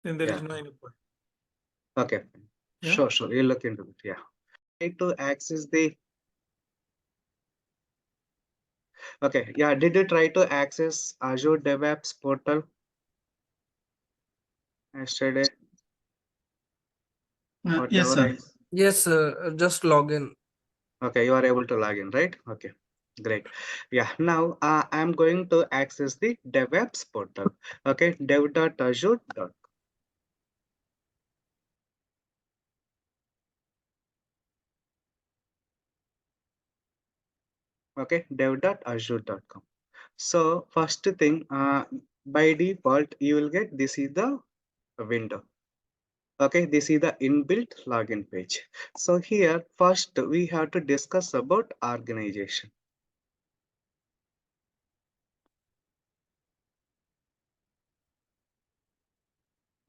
then there is no any point. Okay. Yeah. Sure. You'll look into it. Yeah. Need to access the. Okay. Yeah. Did you try to access Azure DevOps portal yesterday? Yes, Whatever sir. I. Yes, just log in. Okay, you are able to log in, right? Okay, great. Yeah, now I'm going to access the DevOps portal. Okay, dev.azure.com. Okay, dev.azure.com. So first thing, by default, you will get this is the window. Okay, this is the inbuilt login page. So here, first we have to discuss about organization.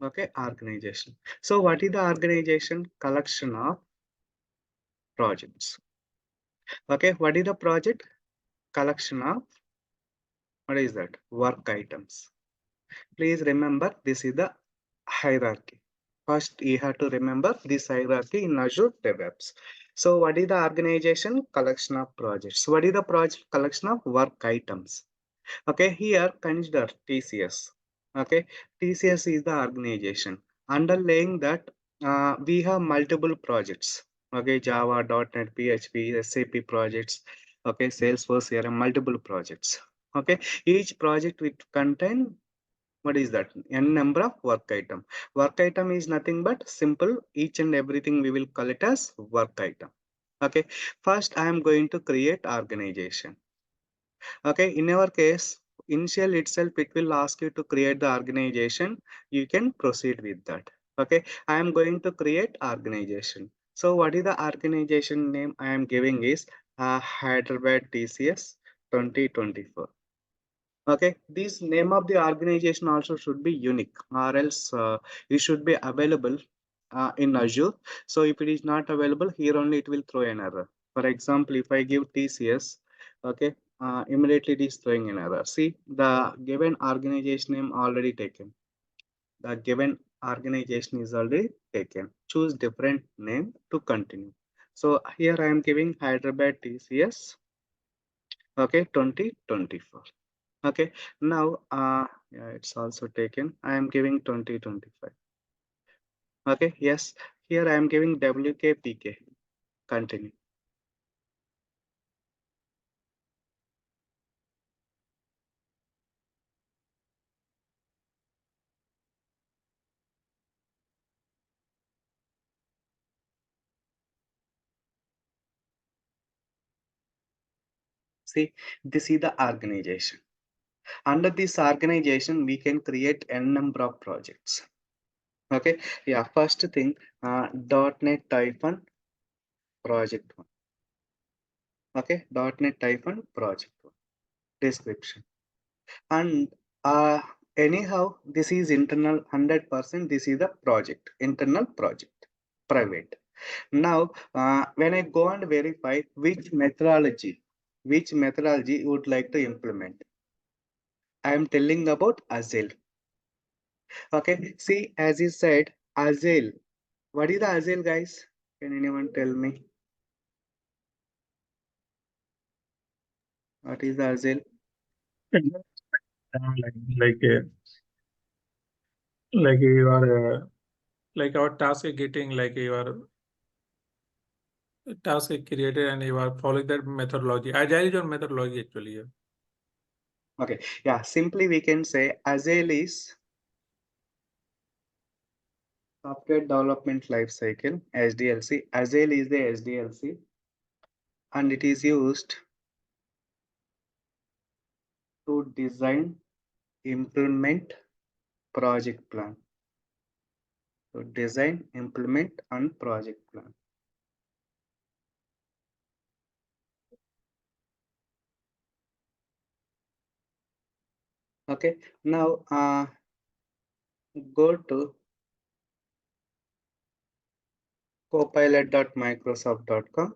Okay, organization. So what is the organization? Collection of projects. Okay, what is the project? Collection of, what is that? Work items. Please remember this is the hierarchy. First, you have to remember this hierarchy in Azure DevOps. So, what is the organization? Collection of projects. What is the project? Collection of work items. Okay, here consider TCS. Okay, TCS is the organization. Underlying that, we have multiple projects. Okay, Java, .NET, PHP, SAP projects. Okay, Salesforce here, multiple projects. Okay, each project will contain, what is that? N number of work item. Work item is nothing but simple. Each and everything we will call it as work item. Okay, first I am going to create organization. Okay, in our case, initial itself, it will ask you to create the organization. You can proceed with that. Okay, I am going to create organization. So what is the organization name I am giving is Hyderabad TCS 2024. Okay, this name of the organization also should be unique, or else it should be available in Azure. So if it is not available here, only it will throw an error. For example, if I give TCS, okay, immediately it is throwing an error. See, the given organization name already taken. The given organization is already taken. Choose different name to continue. So here I am giving Hyderabad TCS, okay, 2024. Okay, now yeah, it's also taken. I am giving 2025. Okay, yes, here I am giving WKPK. Continue. See, this is the organization. Under this organization, we can create n number of projects. Okay, yeah, first thing, .NET hyphen project one. Okay, .NET hyphen project one. Description. And anyhow, this is internal 100%. This is the project, internal project, private. Now, when I go and verify which methodology you would like to implement, I am telling about Agile. Okay, see, as you said, Agile. What is the Agile, guys? Can anyone tell me what is the Agile? Like like you are like our task is getting like your task is created and you are following that methodology. Agile is your methodology actually. Yeah. Okay, yeah, simply we can say Agile is software development life cycle, SDLC. Agile is the SDLC, and it is used to design, implement project plan. So design, implement, and project plan. Okay, now go to copilot.microsoft.com.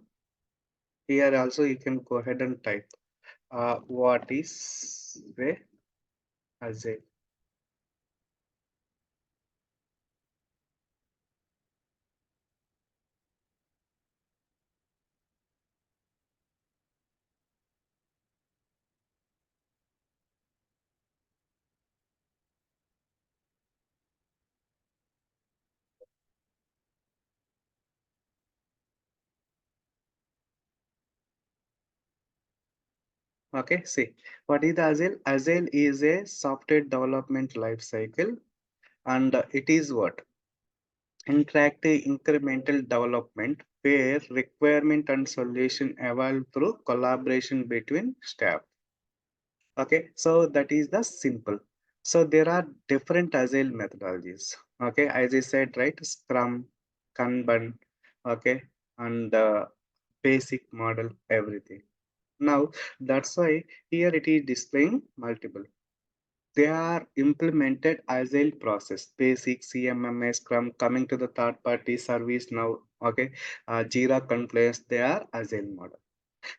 Here also you can go ahead and type what is the Agile. Okay, see, what is the Agile? Agile is a software development life cycle, and it is what? Interactive incremental development where requirement and solution evolve through collaboration between staff. Okay, so that is the simple. So there are different Agile methodologies. Okay, as I said, right? Scrum, Kanban, okay, and basic model, everything. Now, that's why here it is displaying multiple. They are implemented Agile process, basic CMMS, Scrum, coming to the third party service now, okay, Jira Confluence, they are Agile model.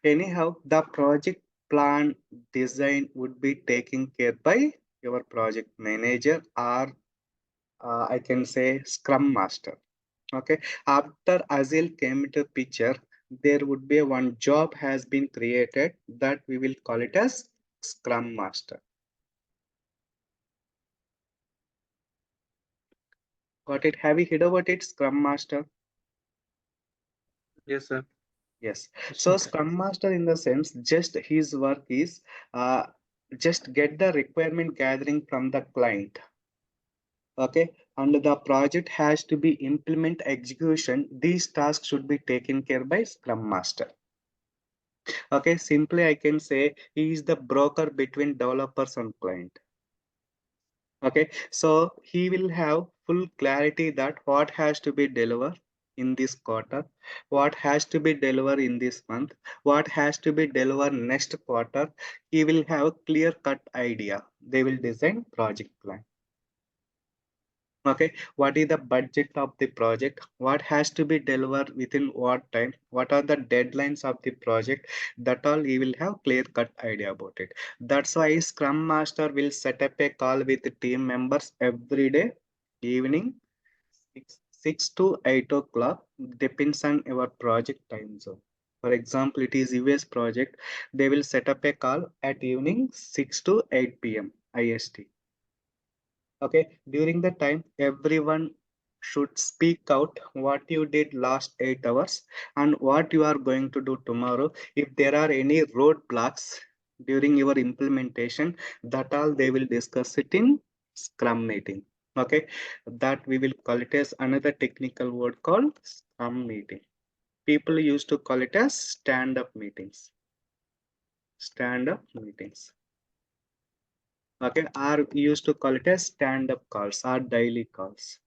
Anyhow, the project plan design would be taken care by your project manager or I can say Scrum Master. Okay, after Agile came into picture, there would be one job has been created that we will call it as Scrum Master. Got it? Have you heard about it, Scrum Master? Yes, sir. Yes. So Scrum Master in the sense, just his work is uh, just get the requirement gathering from the client. Okay. And the project has to be implement execution. These tasks should be taken care by Scrum Master. Okay. Simply I can say he is the broker between developers and client. Okay, so he will have full clarity that what has to be delivered in this quarter, what has to be delivered in this month, what has to be delivered next quarter. He will have clear cut idea. They will design project plan. Okay, what is the budget of the project, what has to be delivered within what time, what are the deadlines of the project, that all you will have clear cut idea about it. That's why Scrum Master will set up a call with the team members every day evening 6 to 8 o'clock, depends on your project time zone. For example, it is US project, they will set up a call at evening 6 to 8 p.m. IST. Okay, during the time, everyone should speak out what you did last 8 hours and what you are going to do tomorrow. If there are any roadblocks during your implementation, that all they will discuss it in Scrum meeting. Okay, that we will call it as another technical word called Scrum meeting. People used to call it as stand-up meetings. Stand-up meetings. Okay, or used to call it as stand-up calls or daily calls.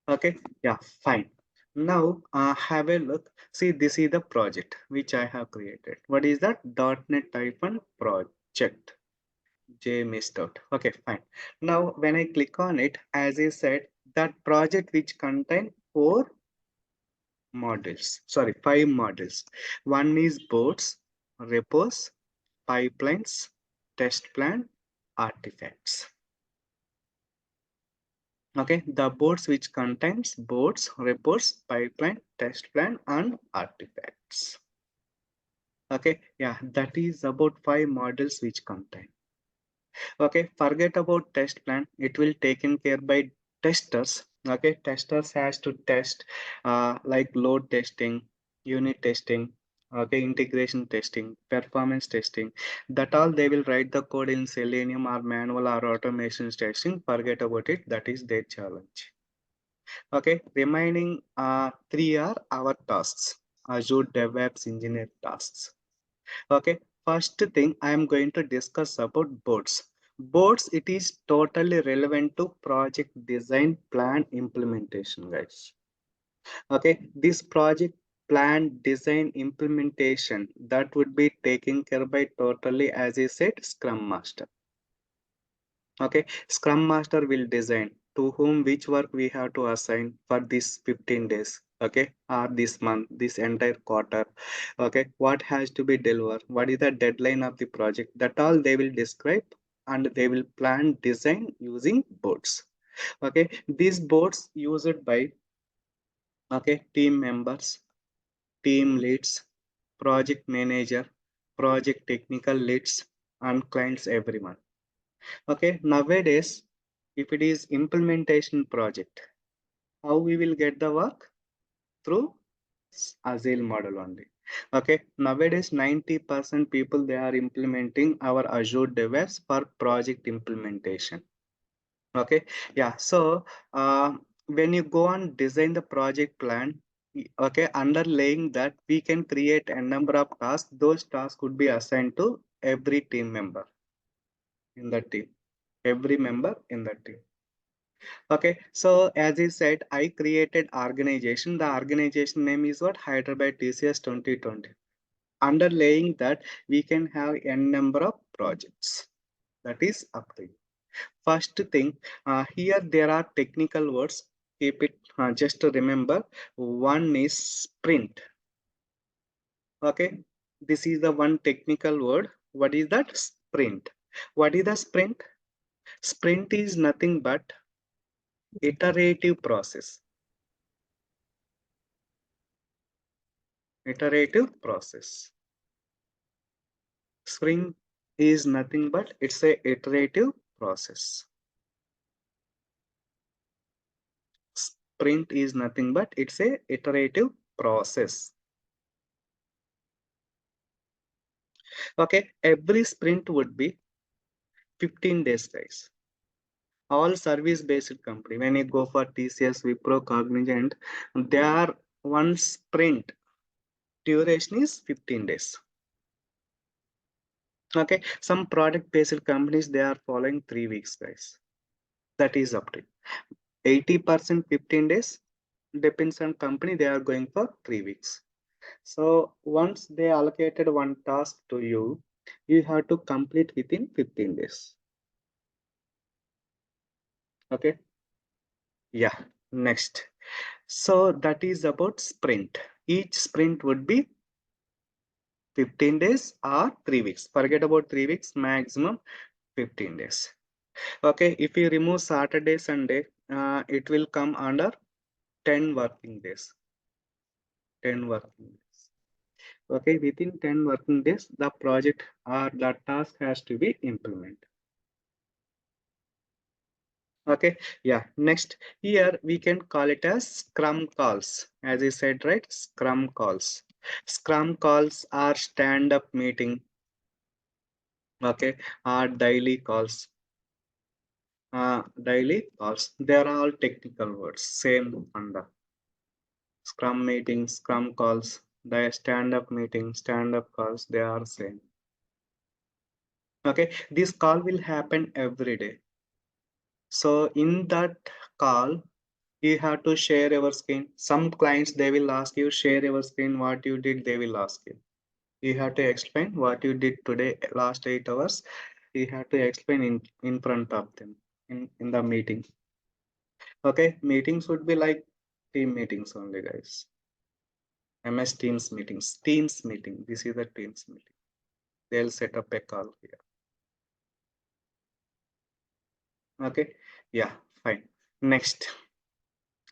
Okay, yeah, fine. Now have a look. See, this is the project which I have created. What is that? .NET-project. J missed out. Okay, fine. Now when I click on it, as I said, that project which contain four modules. Sorry, five modules. One is boards, repos, pipelines, test plan, artifacts. Okay, the boards which contains boards, reports, pipeline, test plan, and artifacts. Okay, yeah, that is about five models which contain. Okay, forget about test plan. It will taken care by testers. Okay, testers has to test like load testing, unit testing, okay, integration testing, performance testing. That all they will write the code in Selenium or manual or automation testing. Forget about it. That is their challenge. Okay, remaining three are our tasks, Azure DevOps engineer tasks. Okay, first thing I am going to discuss about boards. Boards, it is totally relevant to project design plan implementation, guys. Okay, this project plan design implementation that would be taken care by totally, as I said, Scrum Master. Okay, Scrum Master will design to whom which work we have to assign for this 15 days. Okay, or this month, this entire quarter. Okay, what has to be delivered? What is the deadline of the project? That all they will describe and they will plan design using boards. Okay, these boards used by team members, team leads, project manager, project technical leads, and clients, everyone. Okay, nowadays, if it is implementation project, how we will get the work? Through Agile model only. Okay, nowadays 90% people they are implementing our Azure DevOps for project implementation. Okay, yeah. So when you go and design the project plan, okay, underlying that we can create a number of tasks. Those tasks could be assigned to every team member in the team, every member in the team. Okay, so as I said, I created organization. The organization name is what? Hyderabad TCS 2020. Underlaying that, we can have n number of projects. That is up to you. First thing, here there are technical words. Keep it just to remember. One is sprint. Okay, this is the one technical word. What is that? Sprint. What is the sprint? Sprint is nothing but iterative process. Iterative process. Sprint is nothing but it's a iterative process. Sprint is nothing but it's a iterative process. Okay, every sprint would be 15 days, guys. All service based company, when you go for TCS, Wipro, Cognizant, their one sprint duration is 15 days. Okay, some product based companies they are following 3 weeks, guys. That is up to 80% 15 days. Depends on company, they are going for 3 weeks. So once they allocated one task to you, you have to complete within 15 days. Okay, yeah, next. So that is about sprint. Each sprint would be 15 days or 3 weeks. Forget about 3 weeks, maximum 15 days. Okay, if you remove Saturday, Sunday, it will come under 10 working days. 10 working days. Okay, within 10 working days, the project or the task has to be implemented. Okay, yeah. Next, here we can call it as Scrum calls. As I said, right? Scrum calls. Scrum calls are stand-up meeting. Okay, are daily calls. Daily calls. They are all technical words. Same under Scrum meetings, Scrum calls, the stand-up meeting, stand-up calls. They are same. Okay, this call will happen every day. So in that call, you have to share your screen. Some clients they will ask you share your screen, what you did, they will ask you. You have to explain what you did today, last 8 hours. You have to explain in front of them in the meeting. Okay, meetings would be like team meetings only, guys. MS Teams meetings, Teams meeting. This is the Teams meeting. They'll set up a call here. Okay, yeah, fine. Next.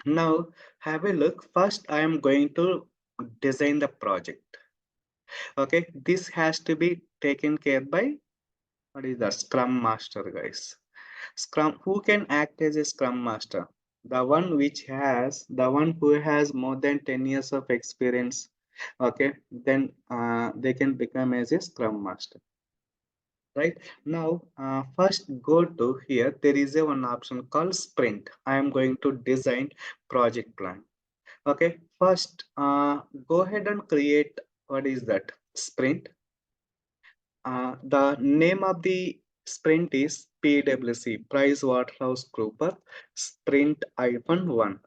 Now have a look. First, I am going to design the project. Okay, this has to be taken care by what is the Scrum Master, guys. Scrum, who can act as a Scrum Master? The one who has more than 10 years of experience. Okay, then they can become as a Scrum Master. Right now, first go to here. There is a one option called Sprint. I am going to design project plan. Okay, first go ahead and create what is that sprint. The name of the sprint is PwC, Price Waterhouse Cooper Sprint -1.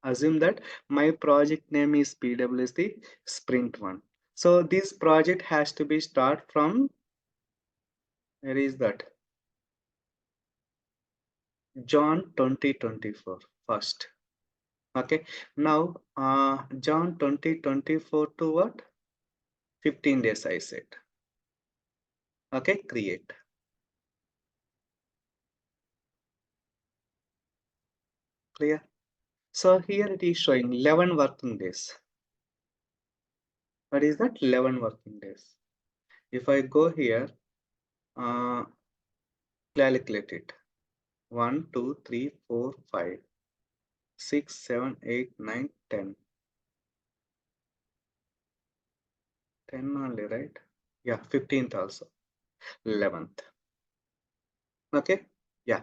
Assume that my project name is PwC Sprint 1. So this project has to be start from, where is that? John 2024 first. Okay, now John 2024 to what? 15 days I said. Okay, create. Clear? So here it is showing 11 working days. What is that? 11 working days. If I go here, uh, calculate it. 1, 2, 3, 4, 5, 6, 7, 8, 9, 10. 10 only, right? Yeah, 15th also, 11th. Okay, yeah.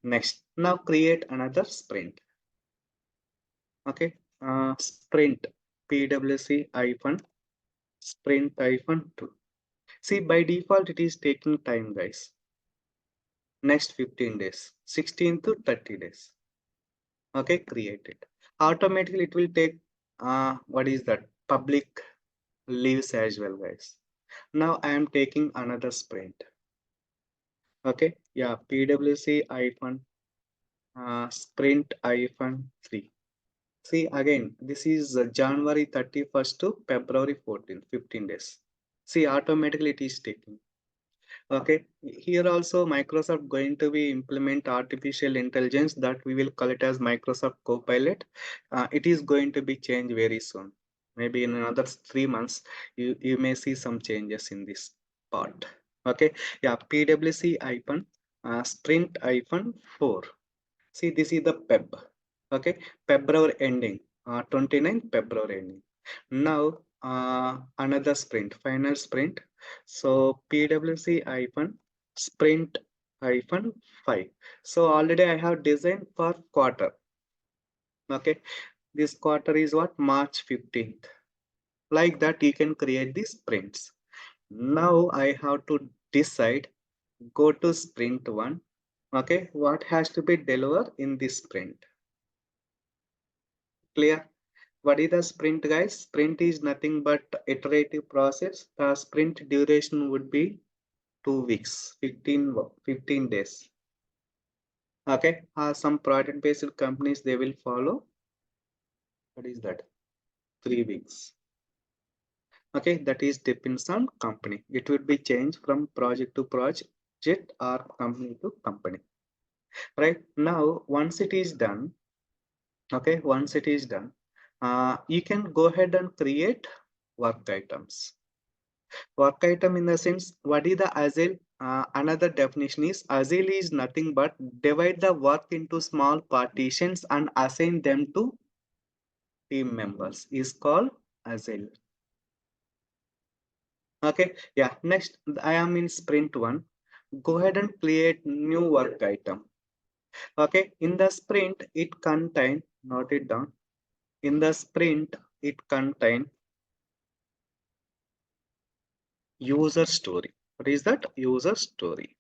Next, now create another sprint. Okay, sprint PWC hyphen sprint hyphen 2. See, by default, it is taking time, guys. Next 15 days, 16 to 30 days. Okay, create it. Automatically, it will take, what is that? Public leaves as well, guys. Now I am taking another sprint. Okay, yeah, PWC hyphen sprint hyphen 3. See, again, this is January 31st to February 14th, 15 days. See, automatically it is taking. Okay, here also Microsoft going to be implement artificial intelligence that we will call it as Microsoft Copilot. It is going to be changed very soon. Maybe in another 3 months, you may see some changes in this part. Okay, yeah, PWC hyphen sprint hyphen 4. See, this is the PEB. Okay, February ending, 29 February ending. Now, another sprint, final sprint. So, PWC hyphen sprint hyphen 5. So, already I have designed for quarter. Okay, this quarter is what? March 15th. Like that, you can create these sprints. Now, I have to decide, go to sprint 1. Okay, what has to be delivered in this sprint? Clear? What is the sprint, guys? Sprint is nothing but iterative process. The sprint duration would be 2 weeks, 15 days. Okay, some project based companies they will follow. What is that? 3 weeks. Okay, that is depends on company. It would be changed from project to project or company to company. Right now, once it is done, okay, once it is done, you can go ahead and create work items. Work item in the sense, what is the Agile? Another definition is Agile is nothing but divide the work into small partitions and assign them to team members is called Agile. Okay, yeah. Next, I am in sprint 1. Go ahead and create new work item. Okay, in the sprint, it contain, note it down. In the sprint, it contain user story. What is that? User story.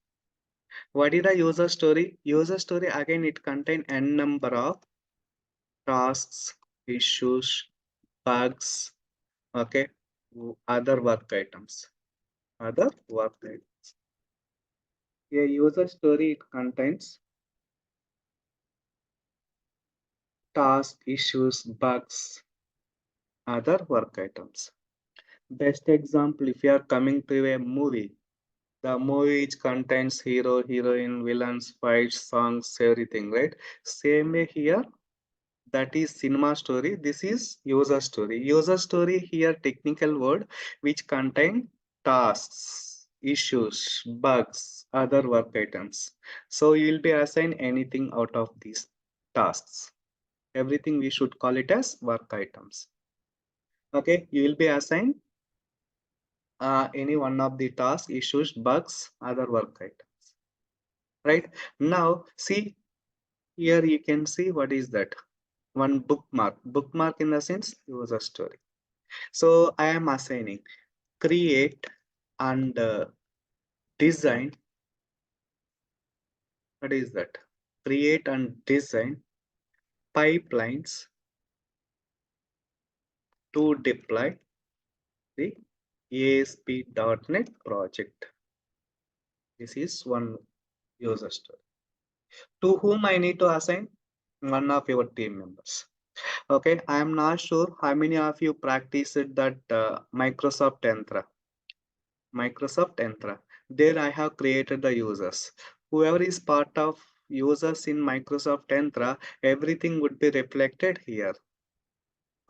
What is the user story? User story again it contain n number of tasks, issues, bugs, okay, other work items. Other work items. A user story it contains task, issues, bugs, other work items. Best example, if you are coming to a movie, the movie which contains hero, heroine, villains, fights, songs, everything, right? Same way here, that is cinema story. This is user story. User story here, technical word which contain tasks, issues, bugs, other work items. So you will be assigned anything out of these tasks. Everything we should call it as work items. Okay, you will be assigned any one of the task, issues, bugs, other work items. Right now, see here you can see what is that one bookmark. Bookmark in the sense user story. So I am assigning create and design. What is that? Create and design pipelines to deploy the ASP.NET project. This is one user story. To whom I need to assign? One of your team members. Okay, I am not sure how many of you practiced that Microsoft Entra. Microsoft Entra. There I have created the users. Whoever is part of users in Microsoft Entra, everything would be reflected here.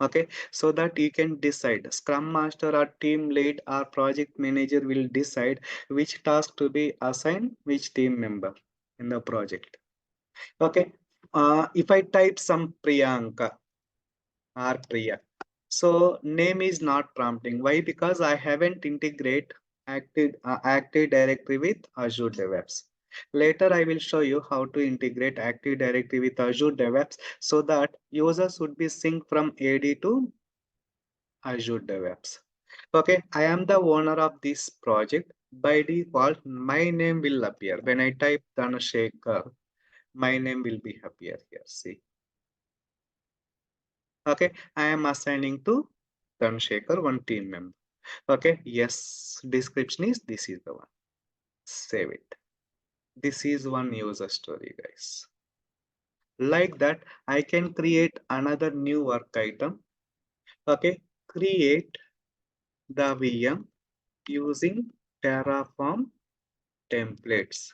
Okay, so that you can decide. Scrum Master or team lead or project manager will decide which task to be assigned which team member in the project. Okay, if I type some Priyanka or Priya, So name is not prompting. Why? Because I haven't integrate Active Directory with Azure DevOps. Later, I will show you how to integrate Active Directory with Azure DevOps so that users would be synced from AD to Azure DevOps. Okay, I am the owner of this project. By default, my name will appear. When I type Dhanashekhar, my name will be appear here. See. Okay, I am assigning to Dhanashekhar, one team member. Okay, yes, description is this is the one. Save it. This is one user story, guys. Like that, I can create another new work item. Okay, create the VM using Terraform templates.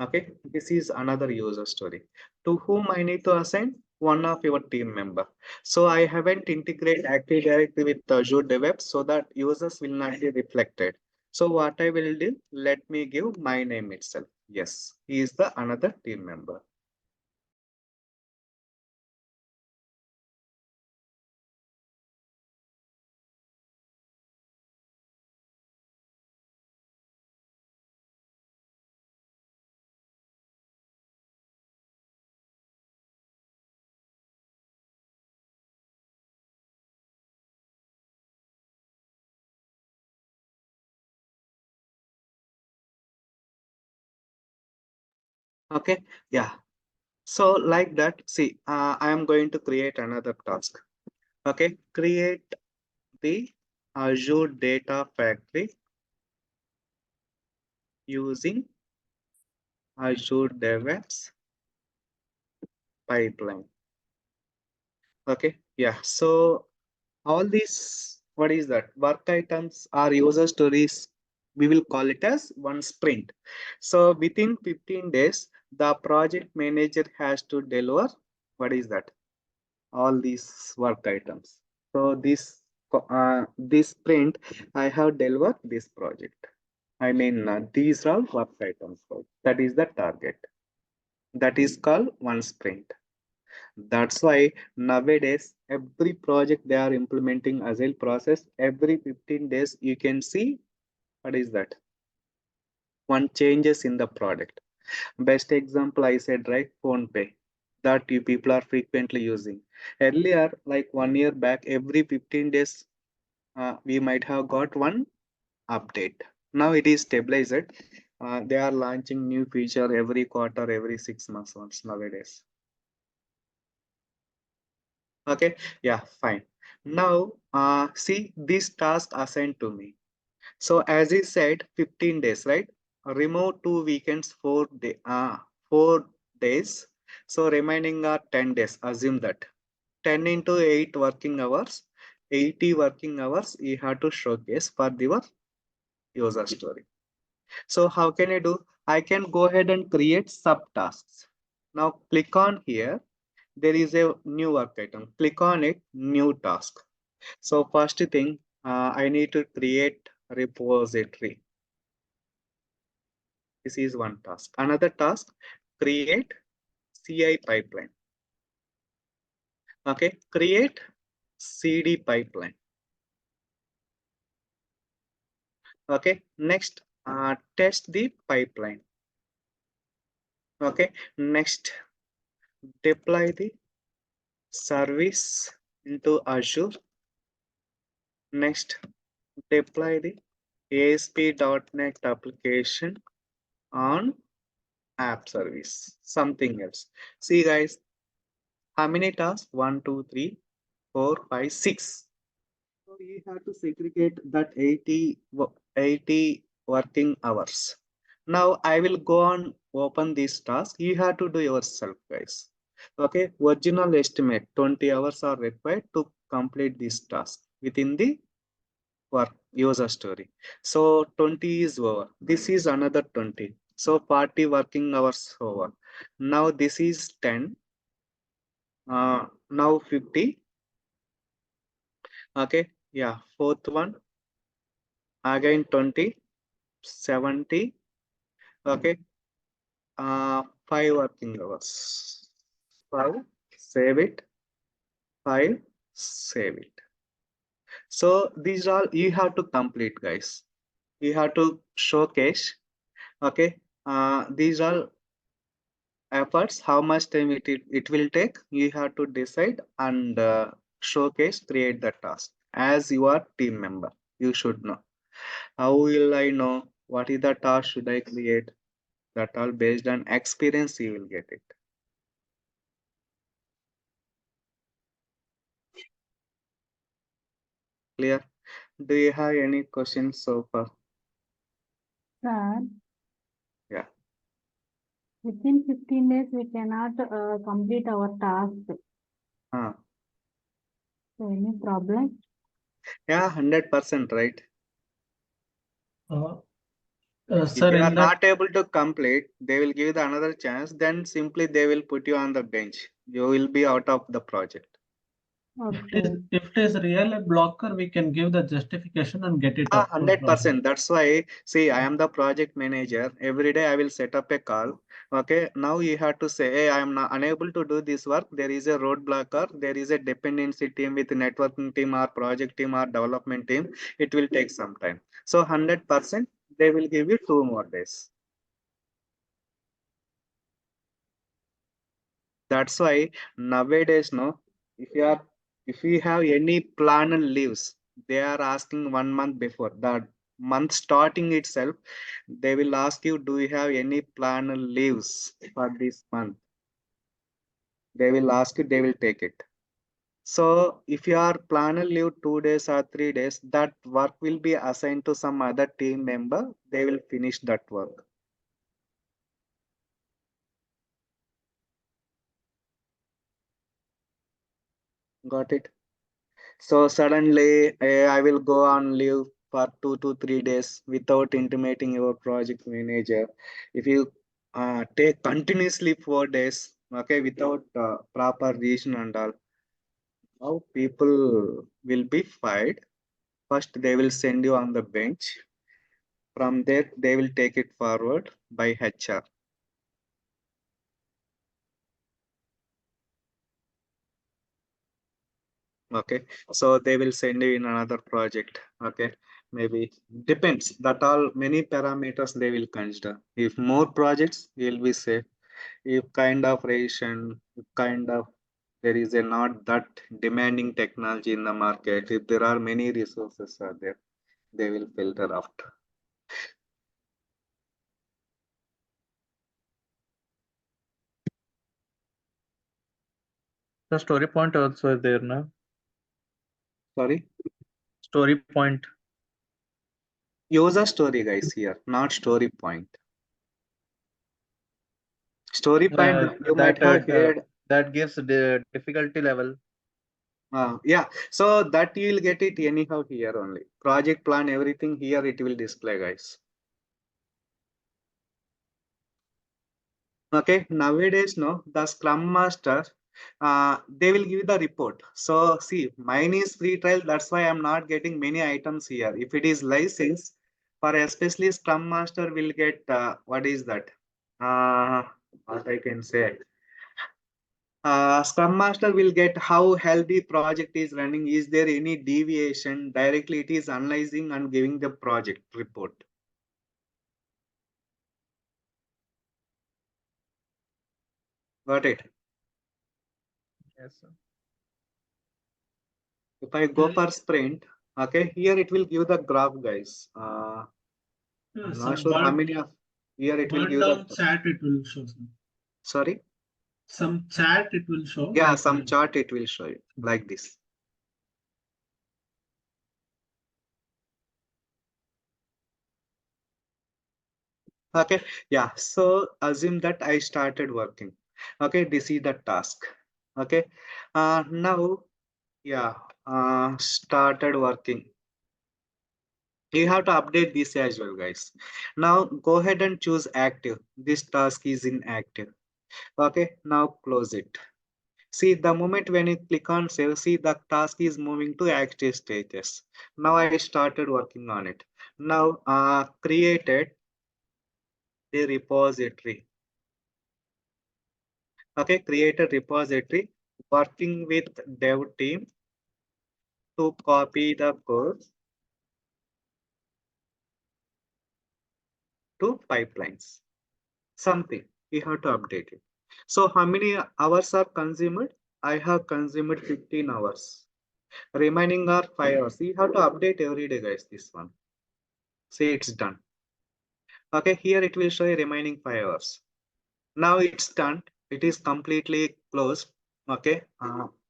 Okay, this is another user story. To whom I need to assign? One of your team member. So I haven't integrated Active Directory with Azure DevOps so that users will not be reflected. So what I will do, let me give my name itself. Yes, he is the another team member. Okay, yeah. So like that, see, I am going to create another task. Okay, create the Azure Data Factory using Azure DevOps pipeline. Okay, yeah. So all these, what is that? Work items are user stories. We will call it as one sprint. So within 15 days, the project manager has to deliver. What is that? All these work items. So this sprint, I have delivered this project. I mean, these are work items. So that is the target. That is called one sprint. That's why nowadays every project they are implementing Agile process every 15 days you can see what is that one changes in the product. Best example I said right, phone pay that you people are frequently using. Earlier, like 1 year back, every 15 days we might have got one update. Now it is stabilized. They are launching new feature every quarter, every 6 months once nowadays. Okay, yeah, fine. Now, see this task assigned to me. So as he said, 15 days, right? Remove 2 weekends, 4 days. So remaining are 10 days. Assume that 10 into 8 working hours, 80 working hours you have to showcase for your user story. So how can I do? I can go ahead and create subtasks. Now click on here. There is a new work item. Click on it, new task. So first thing, I need to create a repository. This is one task. Another task, create CI pipeline. Okay, create CD pipeline. Okay, next, test the pipeline. Okay, next, deploy the service into Azure. Next, deploy the ASP.NET application on app service, something else. See guys, how many tasks? 1, 2, 3, 4, 5, 6. So you have to segregate that 80 working hours. Now I will go on open this task. You have to do yourself, guys. Okay, original estimate 20 hours are required to complete this task within the work user story. So 20 is over. This is another 20. So 40 working hours over. Now this is 10. Now 50. Okay, yeah, fourth one again 20, 70. Okay, 5 working hours. 5, save it. 5. save it. So these are all you have to complete, guys. You have to showcase. Okay. These are efforts. How much time it will take? You have to decide and showcase, create the task as your team member. You should know. How will I know what is the task should I create? That all based on experience you will get it. Clear? Do you have any questions so far? Sir, Yeah. within 15 days, we cannot complete our task. Huh. So, any problem? Yeah, 100% right. Uh, If sir, you are in that not able to complete, they will give you another chance. Then simply they will put you on the bench. You will be out of the project. Okay. if it is really a blocker, we can give the justification and get it Ah, approved. 100%. That's why, see, I am the project manager. Every day I will set up a call. Okay. Now you have to say, hey, I am not unable to do this work. There is a roadblocker. There is a dependency team with networking team or project team or development team. It will take some time. So 100%, they will give you 2 more days. That's why nowadays, no, if you have any planned leaves, they are asking 1 month before the month starting itself. They will ask you, do you have any planned leaves for this month? They will ask you, they will take it. So if you are planning leave 2 days or 3 days, that work will be assigned to some other team member. They will finish that work. Got it? So suddenly, I will go on leave for 2 to 3 days without intimating your project manager. If you take continuously 4 days, okay, without proper reason and all, how people will be fired. First, they will send you on the bench. From there, they will take it forward by HR. Okay, so they will send you in another project. Okay, maybe depends, that all many parameters they will consider. If more projects, you'll be safe. If kind of ration, if kind of there is a not that demanding technology in the market, if there are many resources are there, they will filter out. The story point also is there now. Sorry, Story point. user story guys here, not story point. Story point, you might have heard. That gives the difficulty level. Yeah, so that you will get it anyhow here only. Project plan, everything here it will display, guys. Okay, nowadays, no, the Scrum Master, they will give the report. So see, mine is free trial. That's why I'm not getting many items here. If it is license, for especially Scrum Master will get what is that? What I can say. Scrum Master will get how healthy project is running. Is there any deviation? Directly it is analyzing and giving the project report. Got it? Yes, sir. If I go for sprint, okay, here it will give the graph, guys. I'm not sure how many of here it will Burn give down the. chat, it will show some. Sorry? Some chat it will show. Yeah, like, some chart it will show you like this. Okay, yeah. So assume that I started working. Okay, this is the task. Okay, now, yeah, started working. You have to update this as well, guys. Now go ahead and choose active. This task is inactive. Okay, now close it. See, the moment when you click on save, see the task is moving to active status. Now I started working on it. Now created a repository. Okay, create a repository working with dev team. to copy the code to pipelines. Something we have to update it. So how many hours are consumed? I have consumed 15 hours. Remaining are 5 hours. You have to update every day, guys. This one. See, it's done. Okay, here it will show you remaining 5 hours. Now it's done. It is completely closed. Okay,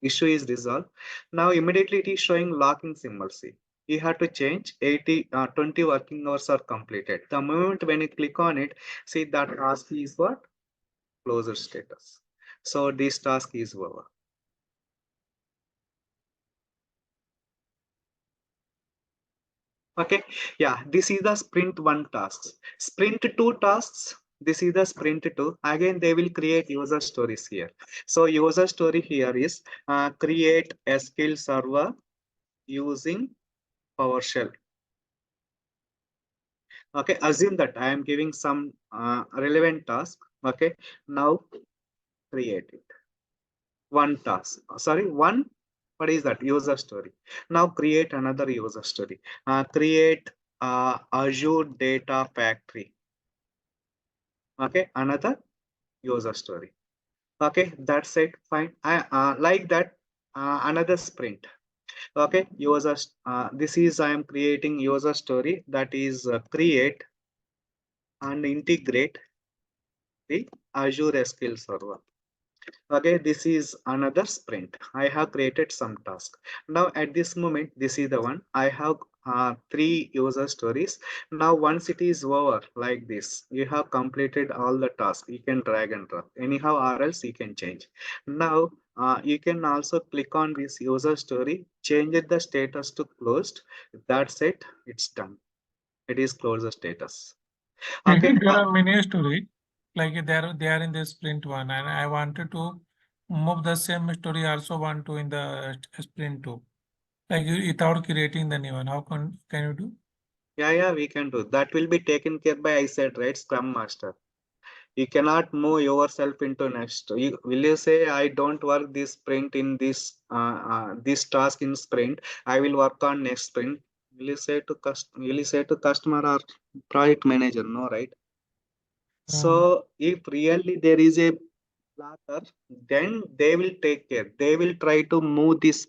issue is resolved. Now immediately it is showing locking symbol. See, you have to change 20 working hours are completed. The moment when you click on it, see that task is what? Closure status. So this task is over. Okay, yeah, this is the sprint 1 tasks. Sprint 2 tasks, this is the sprint 2. Again, they will create user stories here. So user story here is create SQL server using PowerShell. Okay, assume that I am giving some relevant task. Okay, now create it. One task, sorry, one, what is that? User story. Now create another user story. Create Azure data factory. Okay, another user story. Okay, that's it, fine. I like that. Another sprint. Okay, user this is I am creating user story, that is create and integrate the Azure SQL server. Okay, this is another sprint. I have created some task. Now at this moment, this is the one. I have 3 user stories. Now once it is over like this, you have completed all the tasks. You can drag and drop anyhow, or else you can change. Now you can also click on this user story, change it the status to closed. That's it. It's done. It is closed the status. Okay. There are many story, like they are in the sprint 1, and I wanted to move the same story also want to in the sprint 2, like without creating the new one. How can you do? Yeah, we can do. That will be taken care by, I said, right? Scrum Master. You cannot move yourself into next. Will you say, I don't work this sprint in this task in sprint? I will work on next sprint. Will you say to customer or project manager? No, right? So if really there is a blocker, then they will take care. They will try to move this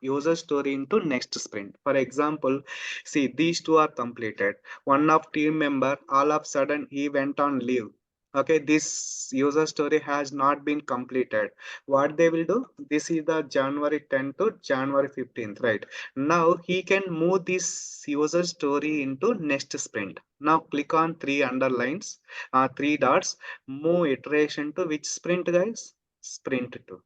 user story into next sprint. For example, see, these two are completed. One of team member, all of a sudden he went on leave. Okay, this user story has not been completed. What they will do? This is the January 10th to January 15th, right? Now he can move this user story into next sprint. Now click on 3 underlines, 3 dots, move iteration to which sprint, guys? Sprint 2.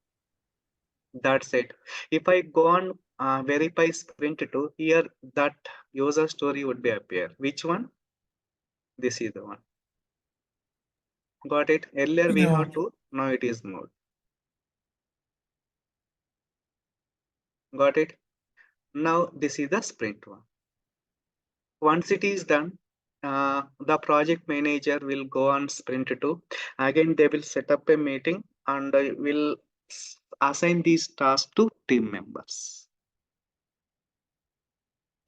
That's it. If I go on verify sprint 2, here that user story would be appear. Which one? This is the one. Got it? Earlier we Yeah. have to, now it is moved. Got it? Now this is the sprint 1. Once it is done, the project manager will go on sprint 2. Again, they will set up a meeting and will assign these tasks to team members.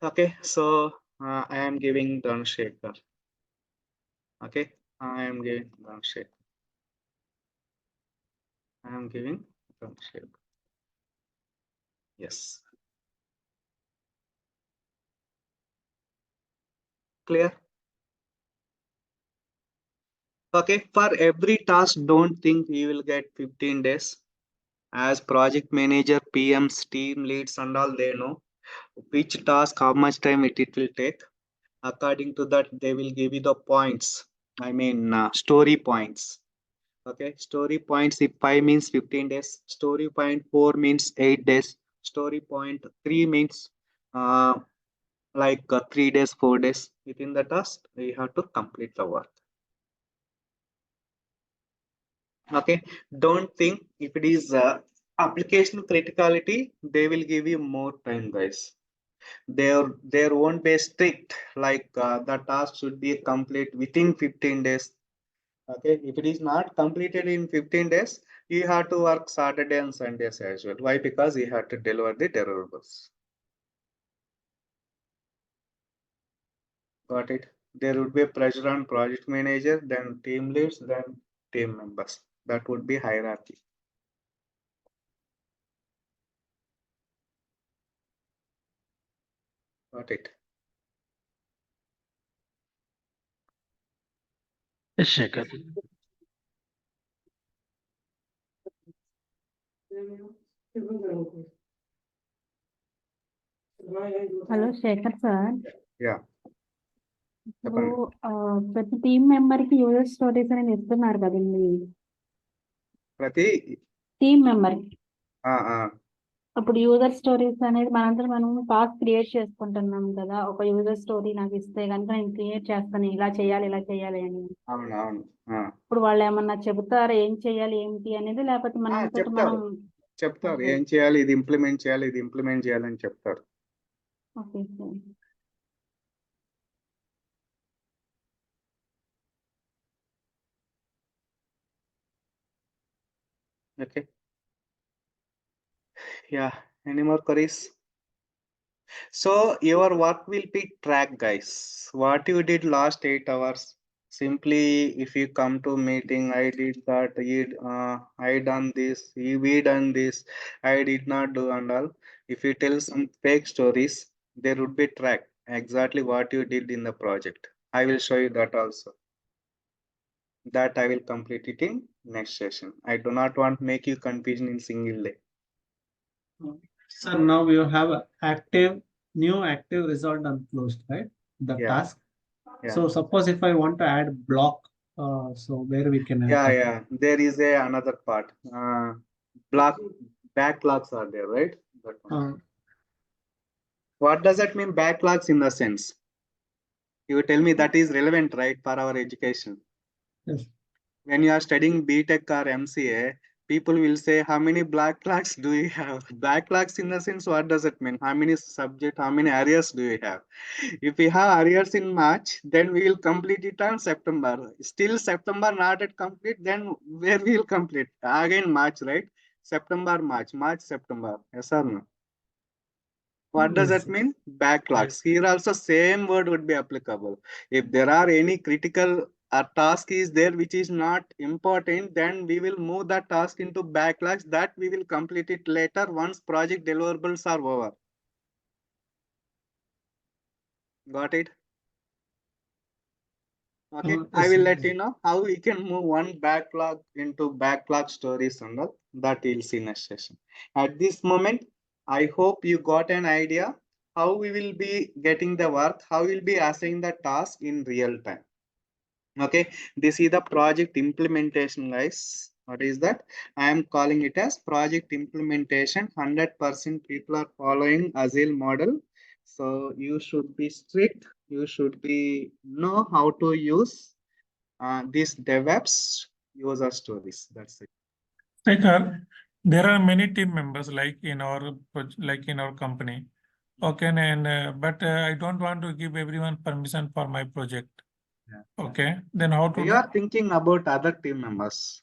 Okay, so I am giving Dhanshekar. Okay, I am giving Dhanshekar. I am giving Dhanshekar. Yes. Clear? Okay, for every task, don't think you will get 15 days. As project manager, PMs, team leads, and all, they know which task, how much time it will take. According to that, they will give you the points. I mean, story points. Okay, story points, if 5 means 15 days, story point 4 means 8 days, story point 3 means like 3 days, 4 days. Within the task, we have to complete the work. Okay, don't think if it is application criticality, they will give you more time, guys. There won't be strict like the task should be complete within 15 days. Okay, if it is not completed in 15 days, You have to work Saturday and Sundays as well. Why? Because you have to deliver the deliverables. Got it? There would be pressure on project manager, then team leads, then team members. That would be hierarchy. Got it? Yes, Shekhar. Hello Shekhar sir, Yeah. ఇప్పుడు ప్రతి team member కి user stories అనేది ఇస్తున్నారు కదండి. ప్రతి team member ఆ, ఆ, అప్పుడు యూజర్ స్టోరీస్ అనేది మనందరం మనం టాస్క్ క్రియేట్ చేసుకుంటున్నాం కదా. ఒక యూజర్ స్టోరీ నాకు ఇస్తే కనుక నేను క్రియేట్ చేస్తాను, ఇలా చేయాలి అని. అవును అవును. ఆ, ఇప్పుడు వాళ్ళు ఏమన్నా చెబుతారా ఏం చేయాలి ఏంటి అనేది, లేకపోతే మనం చెప్తారు. చెప్తారు ఏం చేయాలి, ఇది ఇంప్లిమెంట్ చేయాలి, ఇది ఇంప్లిమెంట్ చేయాలని చెప్తారు. Okay sir. Okay. Yeah. Any more queries? So your work will be tracked, guys. What you did last 8 hours. Simply, if you come to meeting, I did that. I done this. We done this. I did not do and all. If you tell some fake stories, there would be tracked exactly what you did in the project. I will show you that also. That I will complete it in next session. I do not want to make you confusion in single day. Sir, now you have a new active resolved and closed, right? The Yeah. task. Yeah. So suppose if I want to add block, so where we can add Yeah, that? yeah. There is another part. Backlogs are there, right? That one. What does that mean, backlogs in the sense? You tell me that is relevant, right, for our education. Yes. When you are studying BTech or MCA, people will say, how many backlogs do you have? Backlogs in the sense, what does it mean? How many subject, how many areas do you have? If we have areas in March, then we will complete it on September. Still September not yet complete, then where we will complete? Again March, right? September, March, September. Yes or no? What does Yes. that mean? Backlogs. Here also same word would be applicable. If there are any critical task is there which is not important, then we will move that task into backlogs, that we will complete it later once project deliverables are over. Got it? Okay, I will let you know how we can move one backlog into backlog stories and all. That we'll see next session. At this moment, I hope you got an idea how we will be getting the work, how we'll be assigning the task in real time. Okay, this is the project implementation, guys. What is that? I am calling it as project implementation. 100% people are following Agile model. So you should be strict. You should be know how to use these DevOps user stories. That's it. Shekhar, there are many team members like in our company. Okay, and but I don't want to give everyone permission for my project. Yeah. Okay, then how to You do? are thinking about other team members.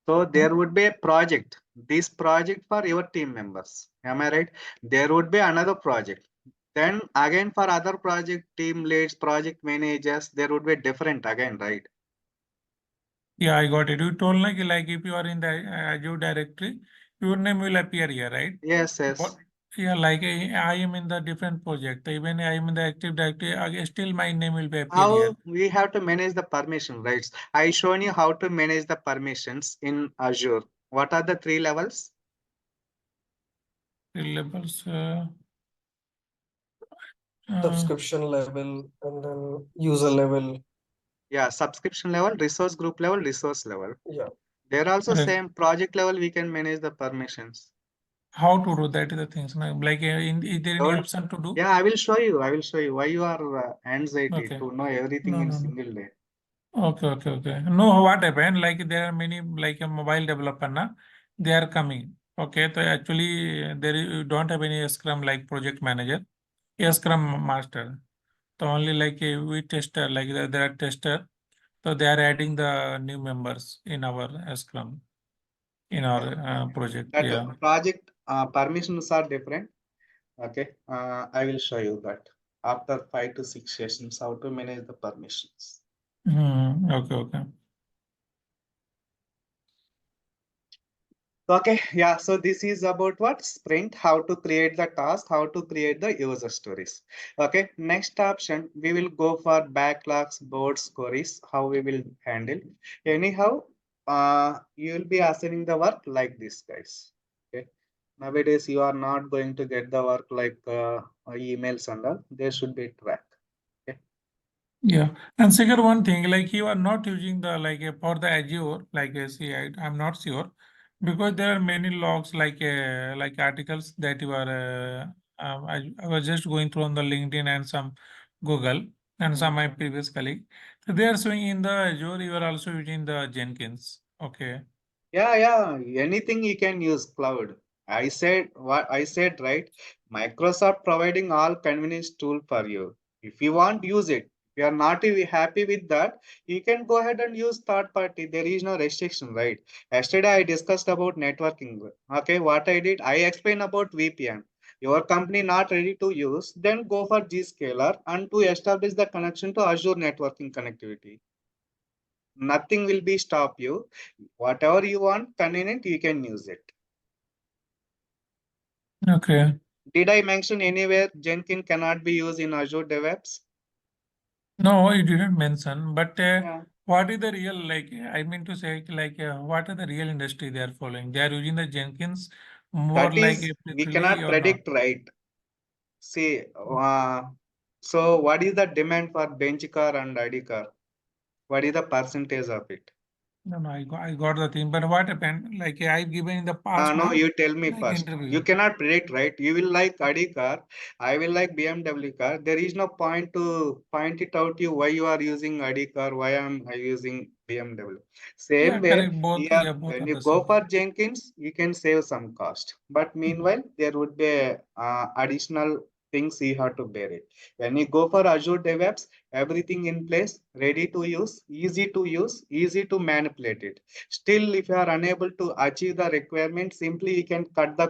So there would be a project. This project for your team members. Am I right? There would be another project. Then again for other project team leads, project managers, there would be different again, right? Yeah, I got it. You told like if you are in the Azure directory, your name will appear here, right? Yes, yes. But yeah, like I am in the different project. Even I am in the active directory, still my name will be appear here. How we have to manage the permission rights? I shown you how to manage the permissions in Azure. What are the 3 levels? Three levels. Subscription level and then user level. Yeah, subscription level, resource group level, resource level. Yeah. There also Correct. same project level we can manage the permissions. How to do that is the things. Like is there any Don't- option to do? Yeah, I will show you. I will show you why you are anxiety Okay. to know everything No, in no, no. single day. Okay. No, what happened? Like there are many like a mobile developer na, they are coming. Okay, so actually you don't have any Scrum like project manager, a Scrum master. So only like we tester, like there are tester. So they are adding the new members in our Scrum. in our project. That Yeah. project permissions are different. Okay, I will show you that after 5 to 6 sessions how to manage the permissions. Okay, okay. Okay, yeah, so this is about what sprint, how to create the task, how to create the user stories. Okay, next option, we will go for backlogs, boards, queries, how we will handle. Anyhow, you will be assigning the work like this, guys. Okay, nowadays you are not going to get the work like emails and all. There should be track. Okay. Yeah, and second one thing, like you are not using the for the Azure, see, I'm not sure because there are many logs like articles that you are. I was just going through on the LinkedIn and some Google and some my previous colleague. So they are showing in the Azure you are also using the Jenkins. Okay. Yeah, anything you can use cloud. I said what I said, right? Microsoft providing all convenience tool for you. If you want, use it. If you are not happy with that, you can go ahead and use third party. There is no restriction, right? Yesterday I discussed about networking. Okay, what I did, I explained about VPN. Your company not ready to use, then go for Zscaler and to establish the connection to Azure networking connectivity. Nothing will be stop you. Whatever you want convenient, you can use it. Okay. Did I mention anywhere Jenkins cannot be used in Azure DevOps? No, you didn't mention, but Yeah. what is the real I mean to say what are the real industry they are following? They are using the Jenkins more That is, we effectively cannot or not? predict, right? See, so what is the demand for bench car and ID car? What is the percentage of it? No, I got the thing, but what happened? I've given in the past, No, you tell me first. interview. You cannot predict, right? You will like Audi car. I will like BMW car. There is no point to point it out you why you are using Audi car, why am I using BMW. Yeah, Same way, correct. Both, here yeah, both when are you the go same. for Jenkins, you can save some cost. But meanwhile, there would be additional things you have to bear it. When you go for Azure DevOps, everything in place, ready to use, easy to manipulate it. Still, if you are unable to achieve the requirement, simply you can cut the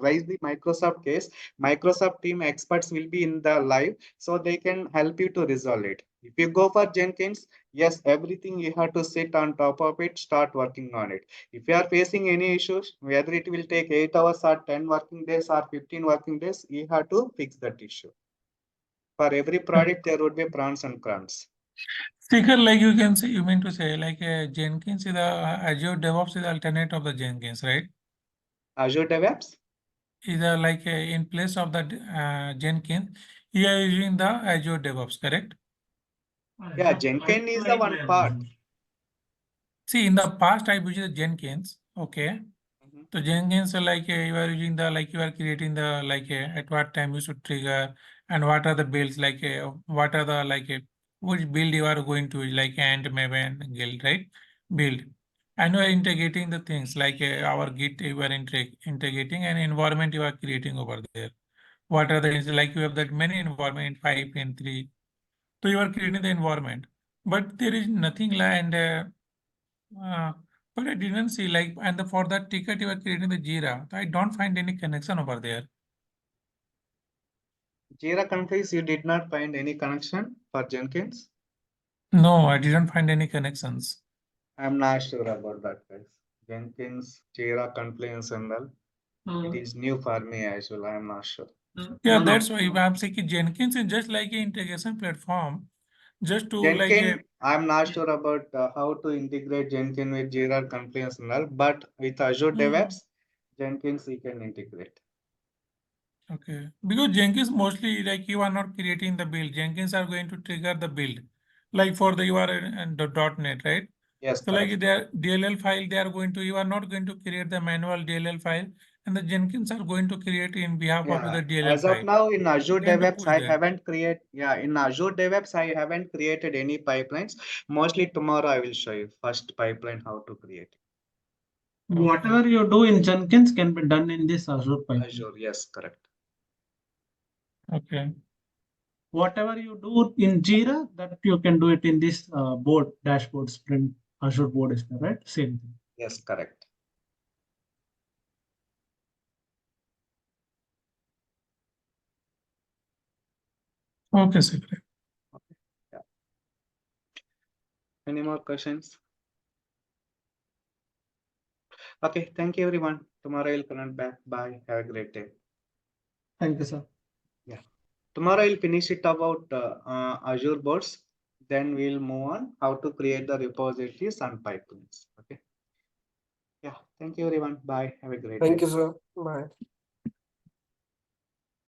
raise the Microsoft case. Microsoft team experts will be in the live, so they can help you to resolve it. If you go for Jenkins, yes, everything you have to sit on top of it, start working on it. If you are facing any issues, whether it will take 8 hours or 10 working days or 15 working days, you have to fix that issue. For every product, there would be pros and cons. Sticker, you can say, you mean to say, Jenkins is the Azure DevOps is the alternate of the Jenkins, right? Azure DevOps? Is in place of the Jenkins, you are using the Azure DevOps, correct? Yeah, Jenkins is the one part. See, in the past, I used the Jenkins. Okay. Mhm. So Jenkins, you are using the you are creating the at what time you should trigger and what are the builds what are the which build you are going to use Ant, Maven, Guild, right? Build. And you are integrating the things our Git you are integrating and environment you are creating over there. What are the you have that many environment 5 and 3. So you are creating the environment, but there is nothing uh, but I didn't see for that ticket you are creating the Jira. I don't find any connection over there. Jira countries, you did not find any connection for Jenkins? No, I didn't find any connections. I'm not sure about that, guys. Jenkins, Jira, Confluence, and all. It is new for me as well. I'm not sure. Yeah, that's why I'm saying Jenkins is just like an integration platform, just to Jenkins, I'm not sure about how to integrate Jenkins with Jira, Confluence, and all. But with Azure DevOps, Jenkins you can integrate. Okay, because Jenkins mostly you are not creating the build. Jenkins are going to trigger the build, for the URL and the .NET, right? Yes, So correct. their DLL file, they are going to, you are not going to create the manual DLL file, and the Jenkins are going to create in behalf of the DLL As of file. now in Azure Going to DevOps, push I that. haven't created. Yeah, in Azure DevOps, I haven't created any pipelines. Mostly tomorrow I will show you first pipeline how to create. Whatever you do in Jenkins can be done in this Azure pipeline. Azure, yes, correct. Okay. Whatever you do in Jira, that you can do it in this board, dashboard, sprint, Azure board is there, right? Same thing. Yes, correct. Okay, sir. Great. Any more questions? Okay, thank you everyone. Tomorrow I'll connect back. Bye. Have a great day. Thank you, sir. Tomorrow I'll finish it about Azure boards. Then we'll move on how to create the repositories and pipelines. Okay. Yeah. Thank you everyone. Bye. Have a great day. Thank you, sir. Bye.